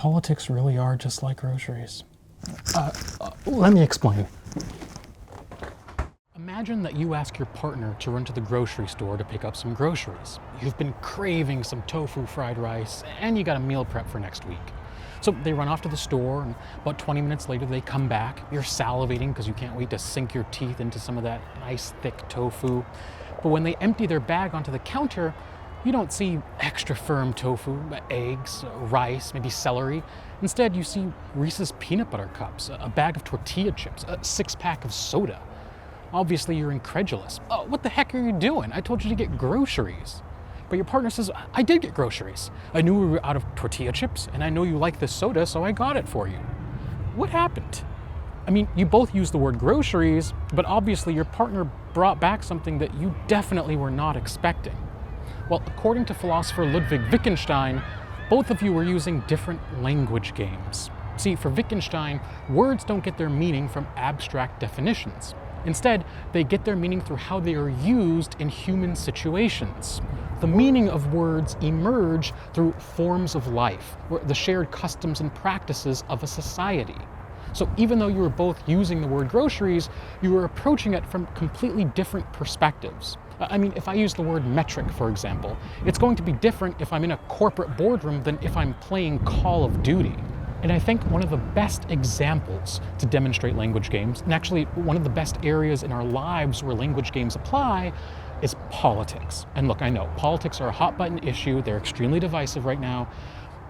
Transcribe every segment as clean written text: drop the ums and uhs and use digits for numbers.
politics really are just like groceries. Let me explain. Imagine that you ask your partner to run to the grocery store to pick up some groceries. You've been craving some tofu fried rice, and you got a meal prep for next week. So they run off to the store, and about 20 minutes later they come back. You're salivating because you can't wait to sink your teeth into some of that nice thick tofu. But when they empty their bag onto the counter, you don't see extra firm tofu, eggs, rice, maybe celery. Instead, you see Reese's peanut butter cups, a bag of tortilla chips, a 6-pack of soda. Obviously, you're incredulous. Oh, what the heck are you doing? I told you to get groceries. But your partner says, I did get groceries. I knew we were out of tortilla chips, and I know you like this soda, so I got it for you. What happened? I mean, you both used the word groceries, but obviously your partner brought back something that you definitely were not expecting. Well, according to philosopher Ludwig Wittgenstein, both of you were using different language games. See, for Wittgenstein, words don't get their meaning from abstract definitions. Instead, they get their meaning through how they are used in human situations. The meaning of words emerge through forms of life, or the shared customs and practices of a society. So even though you were both using the word groceries, you were approaching it from completely different perspectives. I mean, if I use the word metric, for example, it's going to be different if I'm in a corporate boardroom than if I'm playing Call of Duty. And I think one of the best examples to demonstrate language games, and actually one of the best areas in our lives where language games apply, is politics. And look, I know politics are a hot button issue, they're extremely divisive right now,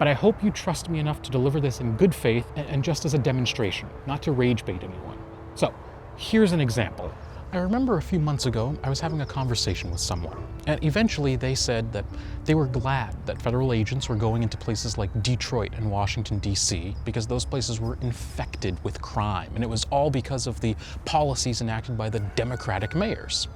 but I hope you trust me enough to deliver this in good faith and just as a demonstration, not to rage bait anyone. So, here's an example. I remember a few months ago, I was having a conversation with someone, and eventually they said that they were glad that federal agents were going into places like Detroit and Washington, D.C., because those places were infected with crime, and it was all because of the policies enacted by the Democratic mayors.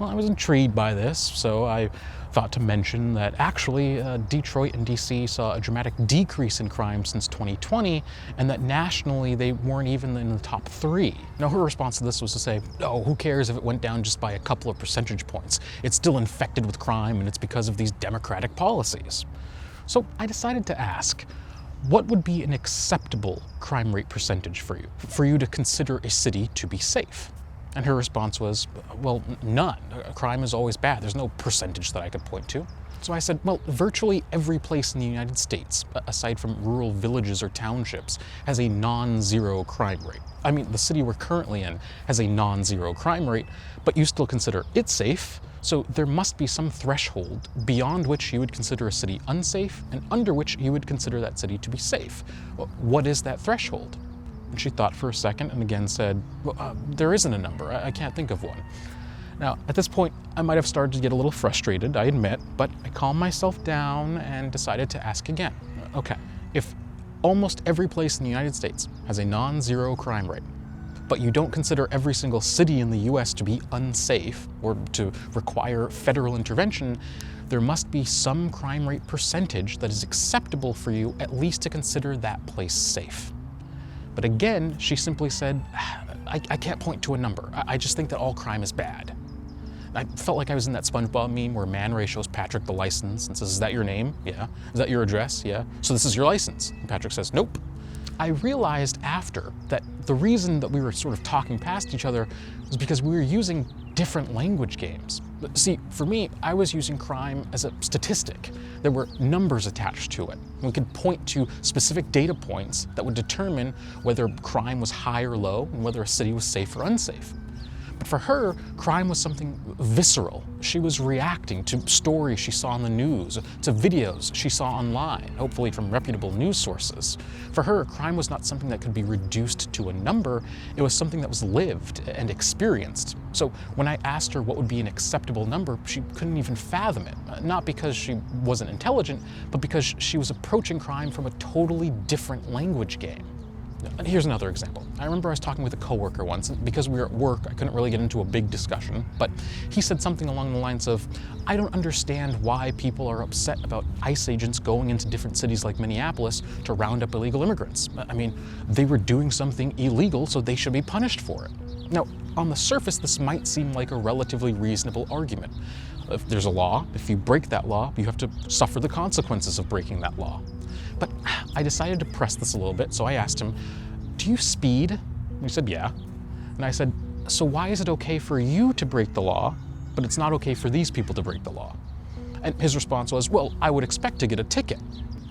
Well, I was intrigued by this, so I thought to mention that actually Detroit and DC saw a dramatic decrease in crime since 2020, and that nationally they weren't even in the top 3. Now, her response to this was to say, oh, who cares if it went down just by a couple of percentage points? It's still infected with crime, and it's because of these democratic policies. So I decided to ask, what would be an acceptable crime rate percentage for you to consider a city to be safe? And her response was, well, none. Crime is always bad. There's no percentage that I could point to. So I said, well, virtually every place in the United States, aside from rural villages or townships, has a non-zero crime rate. I mean, the city we're currently in has a non-zero crime rate, but you still consider it safe, so there must be some threshold beyond which you would consider a city unsafe and under which you would consider that city to be safe. What is that threshold? And she thought for a second and again said, well, there isn't a number. I can't think of one. Now, at this point, I might have started to get a little frustrated, I admit, but I calmed myself down and decided to ask again. Okay, if almost every place in the United States has a non-zero crime rate, but you don't consider every single city in the US to be unsafe or to require federal intervention, there must be some crime rate percentage that is acceptable for you at least to consider that place safe. But again, she simply said, I can't point to a number. I just think that all crime is bad. I felt like I was in that SpongeBob meme where Man Ray shows Patrick the license and says, is that your name? Yeah. Is that your address? Yeah. So this is your license? And Patrick says, nope. I realized after that the reason that we were sort of talking past each other was because we were using different language games. See, for me, I was using crime as a statistic. There were numbers attached to it. We could point to specific data points that would determine whether crime was high or low and whether a city was safe or unsafe. But for her, crime was something visceral. She was reacting to stories she saw on the news, to videos she saw online, hopefully from reputable news sources. For her, crime was not something that could be reduced to a number, it was something that was lived and experienced. So when I asked her what would be an acceptable number, she couldn't even fathom it. Not because she wasn't intelligent, but because she was approaching crime from a totally different language game. Here's another example. I remember I was talking with a coworker once, and because we were at work, I couldn't really get into a big discussion, but he said something along the lines of, I don't understand why people are upset about ICE agents going into different cities like Minneapolis to round up illegal immigrants. I mean, they were doing something illegal, so they should be punished for it. Now, on the surface, this might seem like a relatively reasonable argument. If there's a law, if you break that law, you have to suffer the consequences of breaking that law. But I decided to press this a little bit, so I asked him, "Do you speed?" And he said, "Yeah." And I said, "So why is it okay for you to break the law, but it's not okay for these people to break the law?" And his response was, "Well, I would expect to get a ticket."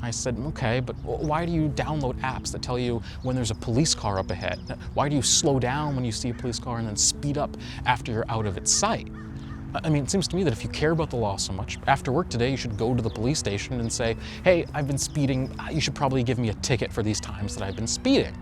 I said, "Okay, but why do you download apps that tell you when there's a police car up ahead? Why do you slow down when you see a police car and then speed up after you're out of its sight?" I mean, it seems to me that if you care about the law so much, after work today you should go to the police station and say, "Hey, I've been speeding. You should probably give me a ticket for these times that I've been speeding."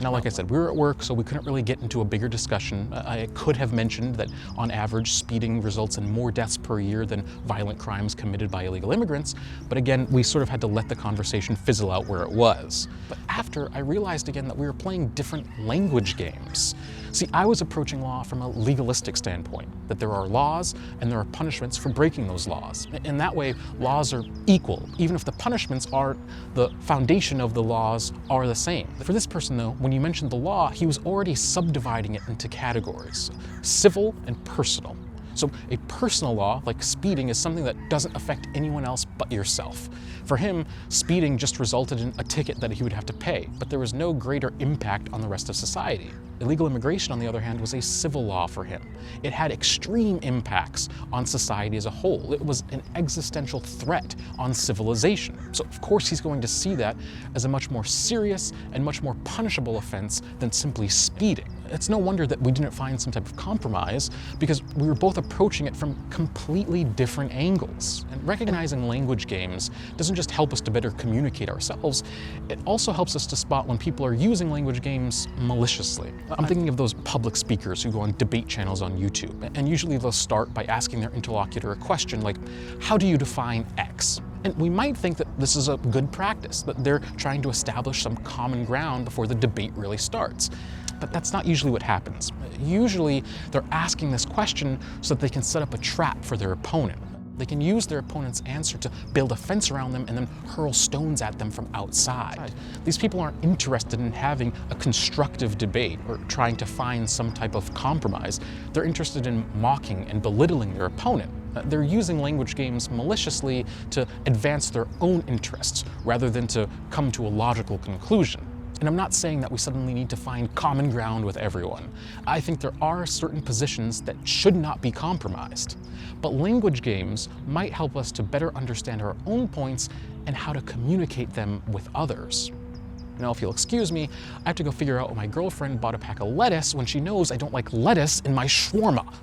Now, like I said, we were at work, so we couldn't really get into a bigger discussion. I could have mentioned that on average, speeding results in more deaths per year than violent crimes committed by illegal immigrants. But again, we sort of had to let the conversation fizzle out where it was. But after, I realized again that we were playing different language games. See, I was approaching law from a legalistic standpoint, that there are laws and there are punishments for breaking those laws. In that way, laws are equal, even if the punishments are, the foundation of the laws are the same. For this person though, when you mentioned the law, he was already subdividing it into categories, civil and personal. So a personal law, like speeding, is something that doesn't affect anyone else but yourself. For him, speeding just resulted in a ticket that he would have to pay, but there was no greater impact on the rest of society. Illegal immigration, on the other hand, was a civil law for him. It had extreme impacts on society as a whole. It was an existential threat on civilization. So of course he's going to see that as a much more serious and much more punishable offense than simply speeding. It's no wonder that we didn't find some type of compromise, because we were both approaching it from completely different angles. And recognizing language games doesn't just help us to better communicate ourselves, it also helps us to spot when people are using language games maliciously. I'm thinking of those public speakers who go on debate channels on YouTube, and usually they'll start by asking their interlocutor a question like, "How do you define X?" And we might think that this is a good practice, that they're trying to establish some common ground before the debate really starts. But that's not usually what happens. Usually they're asking this question so that they can set up a trap for their opponent. They can use their opponent's answer to build a fence around them and then hurl stones at them from outside. These people aren't interested in having a constructive debate or trying to find some type of compromise. They're interested in mocking and belittling their opponent. They're using language games maliciously to advance their own interests rather than to come to a logical conclusion. And I'm not saying that we suddenly need to find common ground with everyone. I think there are certain positions that should not be compromised. But language games might help us to better understand our own points and how to communicate them with others. Now, if you'll excuse me, I have to go figure out why my girlfriend bought a pack of lettuce when she knows I don't like lettuce in my shawarma.